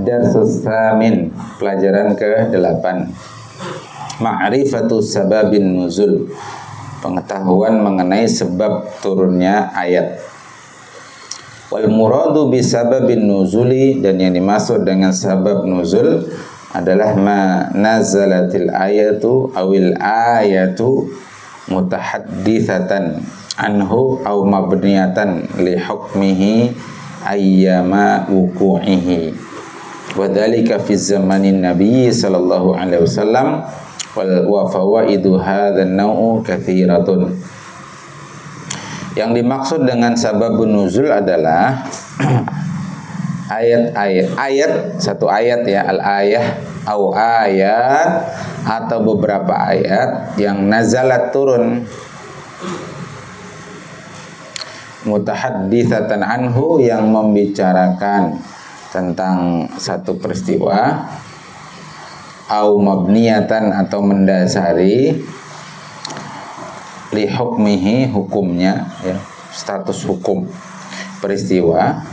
Darsus Tsamin, pelajaran ke-8. Ma'rifatu sababin nuzul, pengetahuan mengenai sebab turunnya ayat. Wal muradu bisababin nuzuli, dan yang dimaksud dengan sabab nuzul adalah ma nazalatil ayatu awil ayatu mutahadditsatan anhu aw mabniyatan li hukmihi ayyama wuqu'ihi. Wadhalika fi zamanin Nabi sallallahu alaihi wasallam wa fawaidu hadzal naw'u katsiratun. Yang dimaksud dengan sababun nuzul adalah ayat, satu ayat ya, al-ayah au ayat, atau beberapa ayat yang nazalat turun, mutahadditsatan anhu, yang membicarakan tentang satu peristiwa, au mabniyatan, atau mendasari, li hukmihi, hukumnya ya, status hukum peristiwa,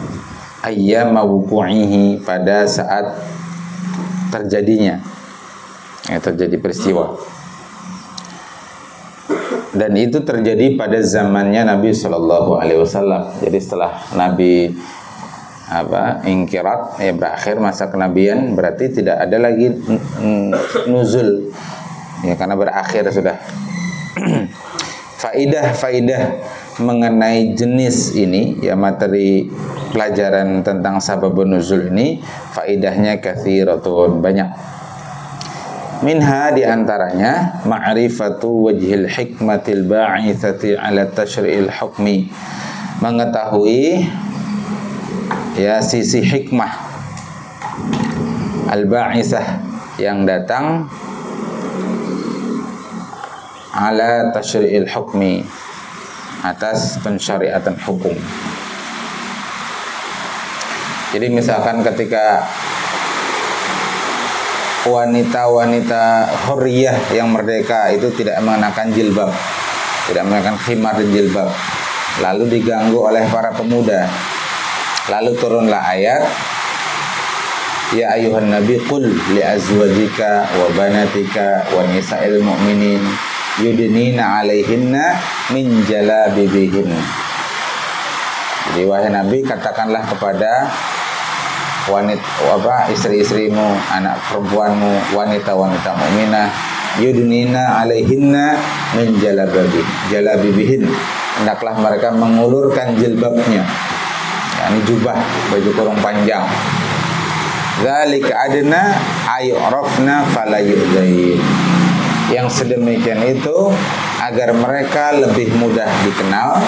ayyama wuqu'ihi, pada saat terjadinya ya, terjadi peristiwa, dan itu terjadi pada zamannya Nabi Shallallahu Alaihi Wasallam. Jadi setelah Nabi ingkirat ya, berakhir masa kenabian, berarti tidak ada lagi nuzul ya, karena berakhir sudah. Faidah mengenai jenis ini ya, materi pelajaran tentang sababun nuzul ini, faidahnya katsiratun, banyak. Minha, diantaranya, ma'rifatu wajhil hikmatil ba'itsati ala tasyri'il hukmi, mengetahui ya sisi hikmah al-ba'itsah, yang datang ala tasyri'il hukmi, atas pensyariatan hukum. Jadi misalkan ketika wanita-wanita hurriyah yang merdeka itu tidak mengenakan jilbab, tidak mengenakan khimar dan jilbab, lalu diganggu oleh para pemuda, lalu turunlah ayat, ya ayuhan nabi qul li azwajika wa banatika wa nisa'il mu'minin yudnina 'alaihinna min jalabibihin. Jadi wahai Nabi, katakanlah kepada istri-istrimu, anak perempuanmu, wanita-wanita mukminah, yudnina 'alaihinna min jalabibihin, hendaklah mereka mengulurkan jilbabnya, yakni jubah, baju kurung panjang. Dzalika adna ayyurafna fala yu'dzain. Yang sedemikian itu agar mereka lebih mudah dikenal,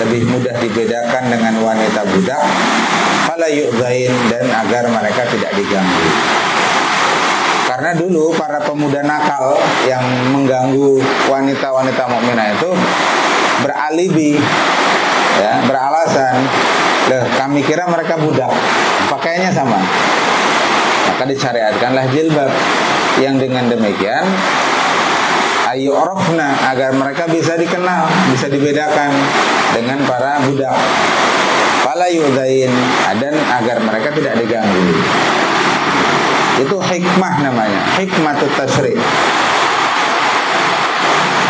lebih mudah dibedakan dengan wanita budak, fala yu'dzain, dan agar mereka tidak diganggu. Karena dulu para pemuda nakal yang mengganggu wanita-wanita mukminah itu beralibi ya, beralasan, "Loh, kami kira mereka budak, pakaiannya sama." Maka disyariatkanlah jilbab, yang dengan demikian ayyurafna, agar mereka bisa dikenal, bisa dibedakan dengan para budak, fala yu'dzain, dan agar mereka tidak diganggu. Itu hikmah namanya, hikmatut tasyri'.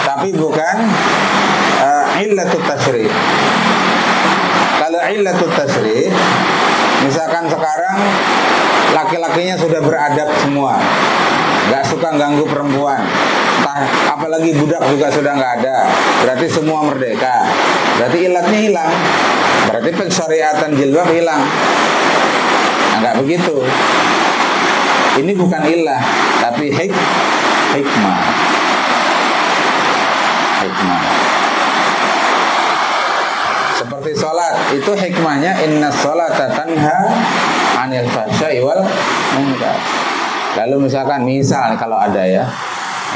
Tapi bukan illatut tasyri'. Kalau illatut tasyri', misalkan sekarang laki-lakinya sudah beradab semua, nggak suka ganggu perempuan, apalagi budak juga sudah nggak ada, berarti semua merdeka, berarti ilatnya hilang, berarti pensyariatan jilbab hilang. Nah, nggak begitu. Ini bukan ilah, tapi hikmah. Seperti sholat, itu hikmahnya inna sholata tanha anil fahsya'i wal munkar. Lalu misalkan kalau ada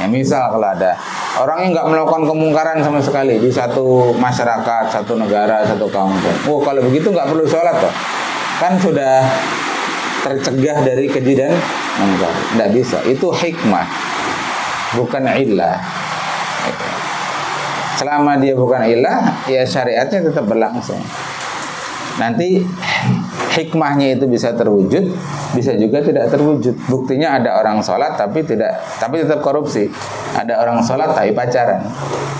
misal kalau ada orang yang nggak melakukan kemungkaran sama sekali di satu masyarakat, satu negara, satu kampung, kalau begitu nggak perlu sholat toh, kan sudah tercegah dari keji dan munkar. Nggak bisa, itu hikmah, bukan illah. Selama dia bukan illah, ya syariatnya tetap berlangsung. Nanti hikmahnya itu bisa terwujud, bisa juga tidak terwujud. Buktinya ada orang sholat tapi tetap korupsi. Ada orang sholat tapi pacaran,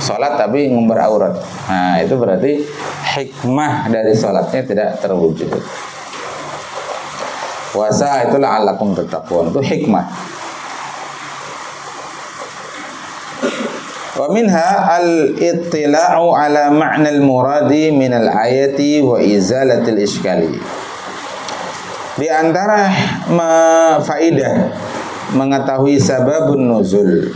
sholat tapi ngumbar aurat. Nah, itu berarti hikmah dari sholatnya tidak terwujud. Puasa itulah alakum tattaqun, itu hikmah. Wa minha al-ittila'u ala ma'na al-muradi min al-ayati wa izalatil iskali. Di antara faidah mengetahui sababun nuzul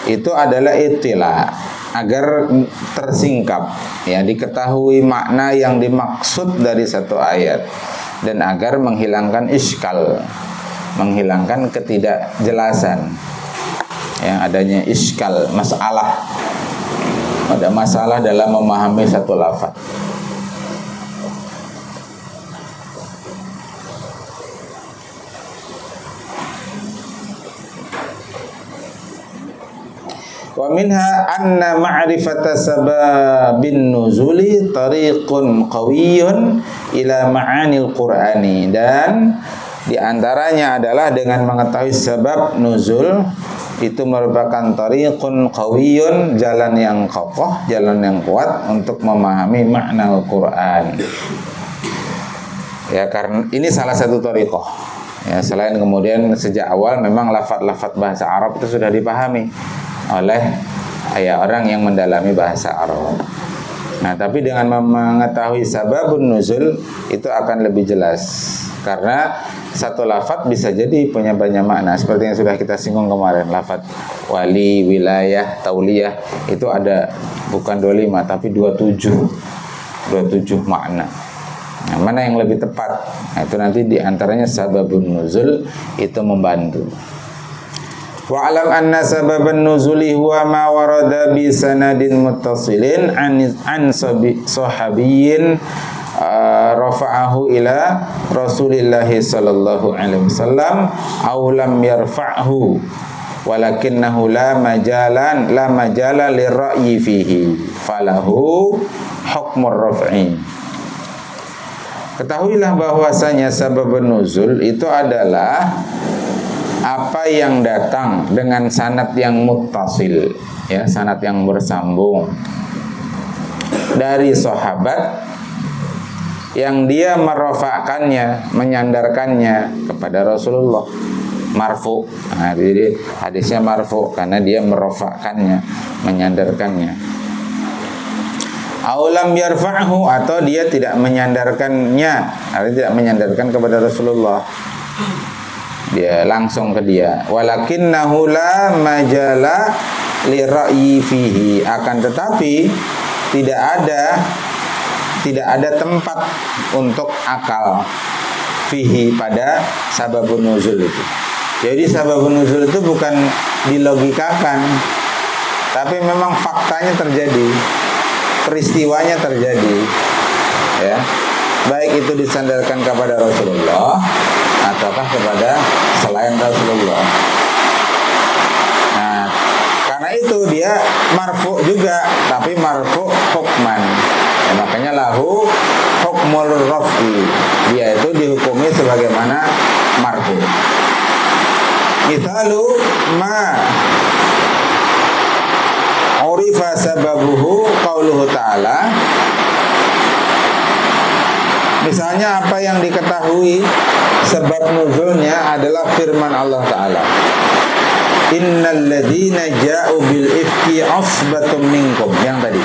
itu adalah ittila, agar tersingkap, ya, diketahui makna yang dimaksud dari satu ayat, dan agar menghilangkan iskal, menghilangkan ketidakjelasan, yang adanya iskal, masalah, ada masalah dalam memahami satu lafaz. Wa minha anna ma'rifata sababin nuzuli tariqun qawiyyun ila ma'anil qur'ani, dan di antaranya adalah dengan mengetahui sebab nuzul itu merupakan tariqun qawiyyun, jalan yang kokoh, jalan yang kuat untuk memahami makna Al-Qur'an. Ya, karena ini salah satu tariqah. Ya, selain kemudian sejak awal memang lafaz-lafaz bahasa Arab itu sudah dipahami oleh orang yang mendalami bahasa Arab. Nah, tapi dengan mengetahui sababun nuzul itu akan lebih jelas, karena satu lafaz bisa jadi punya banyak makna, seperti yang sudah kita singgung kemarin. Lafaz wali, wilayah, tauliyah itu ada bukan 25 tapi 27 makna. Nah, mana yang lebih tepat? Nah, itu nanti diantaranya sababun nuzul itu membantu. Wa'alam anna sababan nuzuli huwa ma warada bi sanadin muttasilin an sahabiyyin rafa'ahu ila Rasulillahi sallallahu alaihi wasallam aw lam yarfa'hu walakinnahu la majala lirra'yi fihi falahu hukmur raf'i. Ketahuilah bahwasanya sababun nuzul itu adalah apa yang datang dengan sanad yang muttasil, ya, sanad yang bersambung dari sahabat yang dia merofakkannya, menyandarkannya kepada Rasulullah, marfu. Nah, jadi hadisnya marfu karena dia merofakkannya, menyandarkannya. Aulam yarfa'hu, atau dia tidak menyandarkannya, artinya tidak menyandarkan kepada Rasulullah, dia langsung ke dia. Walakinnahu la majala li ra'yi fihi, akan tetapi tidak ada tempat untuk akal fihi pada sababun nuzul itu. Jadi sababun nuzul itu bukan dilogikakan, tapi memang faktanya terjadi, peristiwanya terjadi, ya. Baik itu disandarkan kepada Rasulullah ataukah kepada selain Rasulullah. Nah, karena itu dia marfu juga, tapi marfu hukman. Ya, makanya lahu hukmul raf'i. Dia itu dihukumi sebagaimana marfu. Mithalu ma urifa sababuhu qauluhu ta'ala. Misalnya apa yang diketahui sebab nuzulnya adalah firman Allah Ta'ala, innal ladzina ja'u bil ifki asbatum minkum, yang tadi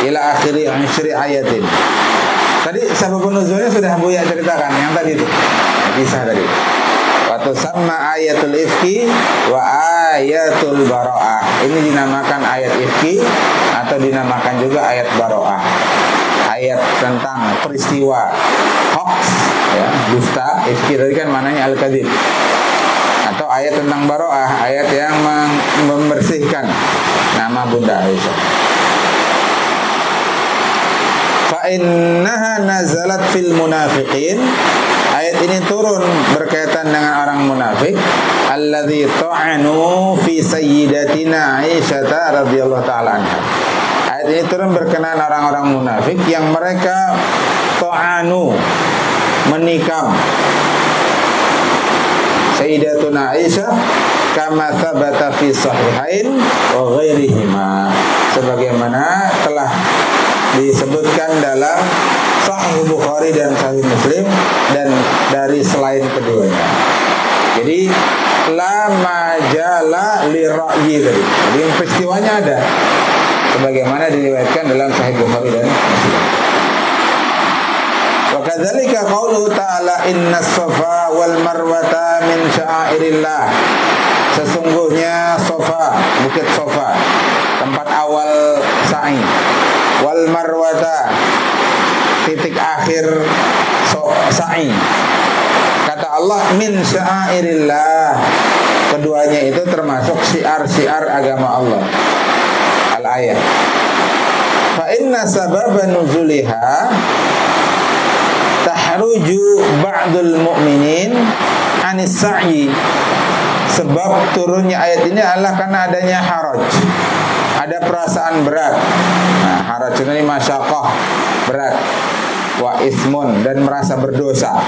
ila akhiri 10 ayatin. Tadi sebab nuzulnya sudah Buya ceritakan, yang tadi itu kisah tadi. Wa tusamma ayatul ifki wa ayatul bara'ah. Ini dinamakan ayat ifki atau dinamakan juga ayat bara'ah. Ayat tentang peristiwa hoax, ya, dusta. Ifki tadi kan maknanya al-kadzib. Atau ayat tentang baro'ah, ayat yang membersihkan nama Bunda Aisyah. Fa innaha nazalat fil munafiqin. Ayat ini turun berkaitan dengan orang munafik, alladzi ta'anu fi sayyidatina Aisyah radhiyallahu ta'ala anha. Ayat ini turun berkenaan orang-orang munafik yang mereka ta'anu, menikam Sayyidatuna Aisyah kama thabata fi sahihain wa ghairihima, sebagaimana telah disebutkan dalam Sahih Bukhari dan Sahih Muslim dan dari selain keduanya. Jadi la majala li ra'yi tadi. Jadi peristiwanya ada sebagaimana diriwayatkan dalam Sahih Bukhari dan Muslim. Wa kadzalika qauluhu ta'ala innas safa wal marwata min sya'airillah. Sesungguhnya Safa, bukit Safa, tempat awal sa'i, wal marwata, titik akhir sa'i. Kata Allah min sya'airillah. Keduanya itu termasuk syiar-syiar agama Allah. Al-ayat. Fa inna sababa nuzuliha tahruju ba'dul mu'minin anis sa'i. Sebab turunnya ayat ini adalah karena adanya haraj. Ada perasaan berat. Nah, haraj ini masyaqqah, berat. Wa ismun, dan merasa berdosa.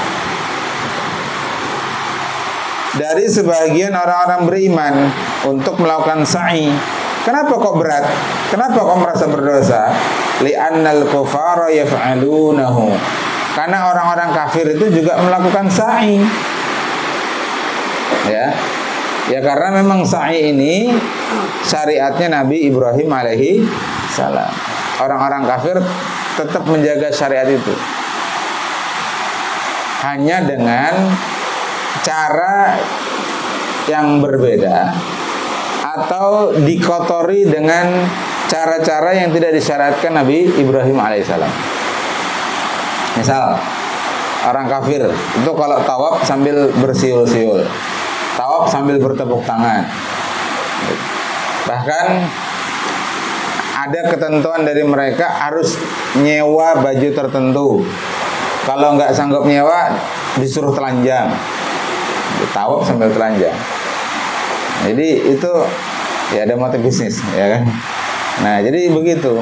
Dari sebagian orang-orang beriman untuk melakukan sa'i. Kenapa kok berat? Kenapa kok merasa berdosa? Li'annal kufara yaf'alunahu. Karena orang-orang kafir itu juga melakukan sa'i. Ya karena memang sa'i ini syariatnya Nabi Ibrahim alaihi salam. Orang-orang kafir tetap menjaga syariat itu. Hanya dengan cara yang berbeda atau dikotori dengan cara-cara yang tidak disyaratkan Nabi Ibrahim alaihissalam. Misal orang kafir itu kalau tawaf sambil bersiul-siul, tawaf sambil bertepuk tangan. Bahkan ada ketentuan dari mereka harus nyewa baju tertentu. Kalau nggak sanggup nyewa disuruh telanjang. Tawaf sambil telanjang. Jadi itu ya ada motif bisnis, ya kan? Nah, jadi begitu.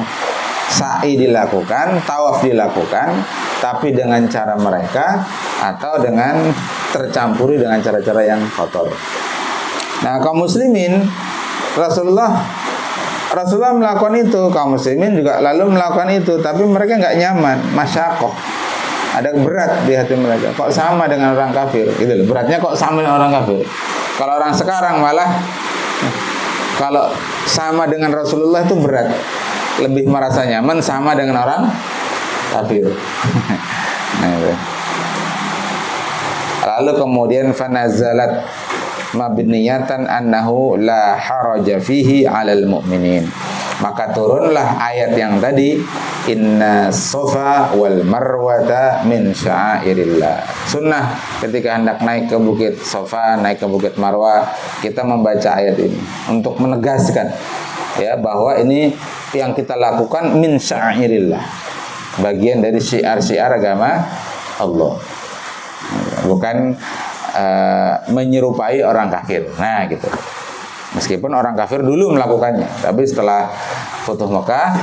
Sa'i dilakukan, tawaf dilakukan, tapi dengan cara mereka atau dengan tercampuri dengan cara-cara yang kotor. Nah, kaum muslimin Rasulullah melakukan itu, kaum muslimin juga lalu melakukan itu, tapi mereka nggak nyaman, masyaqqah. Ada berat di hati mereka. Kok sama dengan orang kafir? Gitu loh. Beratnya kok sama dengan orang kafir? Kalau orang sekarang malah kalau sama dengan Rasulullah itu berat. Lebih merasa nyaman sama dengan orang kafir. Nah, itu. Lalu kemudian fanazalat mabniyatan annahu la haraja fihi 'alal mu'minin. Maka turunlah ayat yang tadi inna safa wal marwata min sya'airillah. Sunnah ketika hendak naik ke bukit Safa, naik ke bukit Marwah, kita membaca ayat ini untuk menegaskan ya bahwa ini yang kita lakukan min sya'airillah, bagian dari syiar-syiar agama Allah, bukan menyerupai orang kafir. Nah gitu. Meskipun orang kafir dulu melakukannya, tapi setelah Futuh Mekah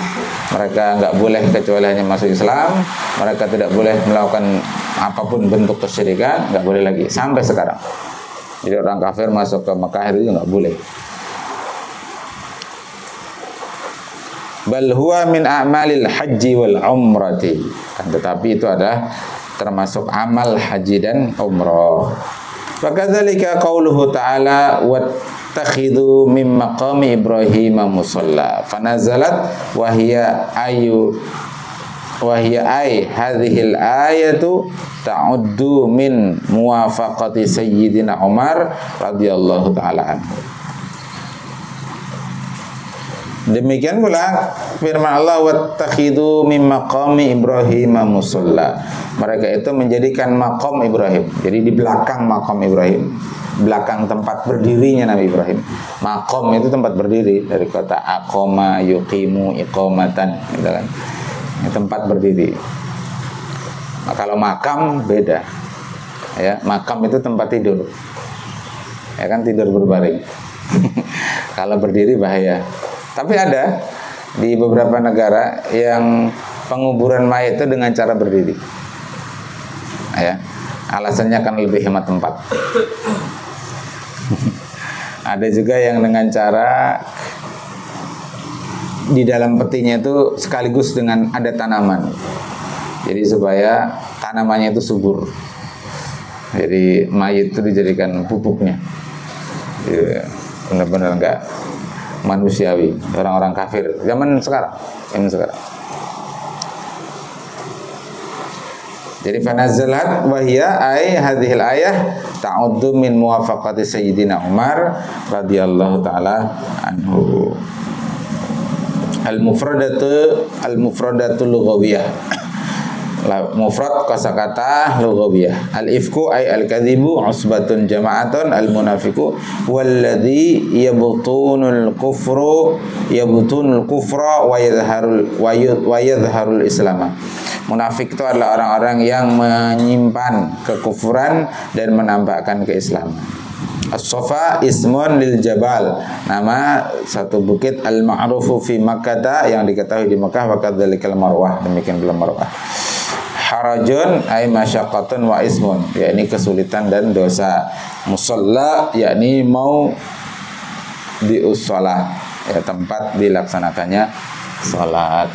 mereka nggak boleh kecuali hanya masuk Islam, mereka tidak boleh melakukan apapun bentuk kesyirikan, nggak boleh lagi sampai sekarang. Jadi orang kafir masuk ke Mekah itu nggak boleh. Bal huwa min a'malil haji wal umrati. Tetapi itu adalah termasuk amal haji dan umrah. Fakadzalika qauluhu ta'ala wattakhidhu min maqami Ibrahim musalla fanazalat wa hiya ay hadhil ayatu ta'uddu min muwafaqati sayyidina Umar radhiyallahu ta'ala anhu. Demikian pula firman Allah wattakhidhu min maqami Ibrahim musalla. Mereka itu menjadikan maqam Ibrahim. Jadi di belakang maqam Ibrahim, belakang tempat berdirinya Nabi Ibrahim. Maqam itu tempat berdiri dari kata aqama yuqimu iqamatan, gitu kan. Ini tempat berdiri. Nah, kalau makam beda. Ya, makam itu tempat tidur. Ya kan, tidur berbaring. Kalau berdiri bahaya. Tapi ada di beberapa negara yang penguburan mayat itu dengan cara berdiri. Ya. Alasannya kan lebih hemat tempat. Ada juga yang dengan cara di dalam petinya itu sekaligus dengan ada tanaman. Jadi supaya tanamannya itu subur. Jadi mayit itu dijadikan pupuknya. Benar-benar enggak manusiawi. Orang-orang kafir zaman sekarang. Jadi fanazzalat wa hiya ay hadhil ayah ta'uddu min muwafaqati sayyidina Umar radhiyallahu taala anhu. Al-mufradatu lughawiyah. Mufrad kosakata lughawiyah. Al-ifku ay al-kadhibu usbatun jama'atun al-munafiqu walladhi yabtunul kufra wa yadhharul islam. Munafik itu adalah orang-orang yang menyimpan kekufuran dan menampakkan keislaman. As-Safa ismun lil jabal, nama satu bukit al-ma'rufu fi Makkah yang diketahui di Mekah, wa kadzalikal Marwah, demikian pula Marwah. Harajun ay masyaqqatun wa ismun, yakni kesulitan dan dosa. Musalla yakni mau diussalah, ya tempat dilaksanakannya salat.